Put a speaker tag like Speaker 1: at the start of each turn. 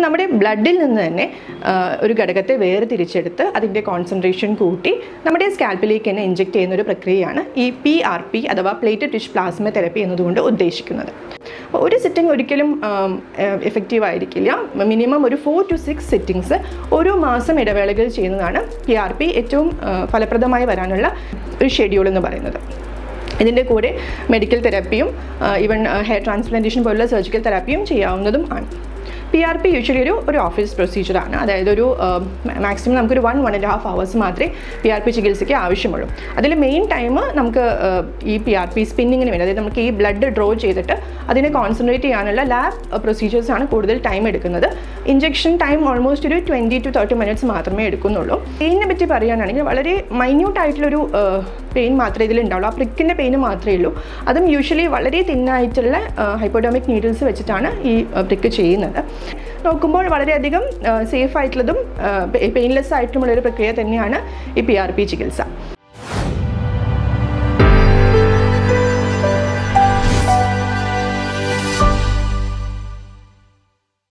Speaker 1: നമ്മുടെ ബ്ലഡിൽ നിന്ന് തന്നെ ഒരു ഘടകത്തെ വേർതിരിച്ചെടുത്ത് അതിൻ്റെ കോൺസെൻട്രേഷൻ കൂട്ടി നമ്മുടെ സ്കാൽപ്പിലേക്ക് തന്നെ ഇഞ്ചെക്ട് ചെയ്യുന്ന ഒരു പ്രക്രിയയാണ് ഈ PRP അഥവാ പ്ലേറ്റഡ് റിച്ച് പ്ലാസ്മ തെറപ്പി എന്നതുകൊണ്ട് ഉദ്ദേശിക്കുന്നത്. ഒരു സിറ്റിംഗ് ഒരിക്കലും എഫക്റ്റീവ് ആയിരിക്കില്ല. മിനിമം ഒരു 4 to 6 സിറ്റിങ്സ് ഒരു മാസം ഇടവേളകൾ ചെയ്യുന്നതാണ് PRP ഏറ്റവും ഫലപ്രദമായി വരാനുള്ള ഒരു ഷെഡ്യൂൾ എന്ന് പറയുന്നത്. ഇതിൻ്റെ കൂടെ മെഡിക്കൽ തെറാപ്പിയും ഈവൻ ഹെയർ ട്രാൻസ്പ്ലാന്റേഷൻ പോലുള്ള സർജിക്കൽ തെറാപ്പിയും ചെയ്യാവുന്നതും ആണ്. PRP യൂഷ്വലി ഒരു ഓഫീസ് പ്രൊസീജിയറാണ്. അതായത് ഒരു മാക്സിമം നമുക്കൊരു 1.5 hours മാത്രമേ PRP ചികിത്സയ്ക്ക് ആവശ്യമുള്ളൂ. അതിൽ മെയിൻ ടൈം നമുക്ക് ഈ PRP സ്പിന്നിങ്ങിന് വേണ്ടി, അതായത് നമുക്ക് ഈ ബ്ലഡ് ഡ്രോ ചെയ്തിട്ട് അതിനെ കോൺസെൻട്രേറ്റ് ചെയ്യാനുള്ള ലാബ് പ്രൊസീജിയേഴ്സാണ് കൂടുതൽ ടൈം എടുക്കുന്നത്. ഇഞ്ചെക്ഷൻ ടൈം ഓൾമോസ്റ്റ് ഒരു 20 to 30 minutes മാത്രമേ എടുക്കുന്നുള്ളൂ. പെയിനെ പറ്റി പറയുകയാണെങ്കിൽ വളരെ മൈന്യൂട്ടായിട്ടുള്ളൊരു പെയിൻ മാത്രമേ ഇതിലുണ്ടാവുള്ളൂ. ആ പ്രിക്കിൻ്റെ പെയിന് മാത്രമേ ഉള്ളൂ. അതും യൂഷ്വലി വളരെ തിന്നായിട്ടുള്ള ഹൈപ്പോഡെർമിക് നീഡിൽസ് വെച്ചിട്ടാണ് ഈ പ്രിക്ക് ചെയ്യുന്നത്. നോക്കുമ്പോൾ വളരെയധികം സേഫ് ആയിട്ടുള്ളതും പെയിൻലെസ് ആയിട്ടുമുള്ളൊരു പ്രക്രിയ തന്നെയാണ് ഈ PRP ചികിത്സ.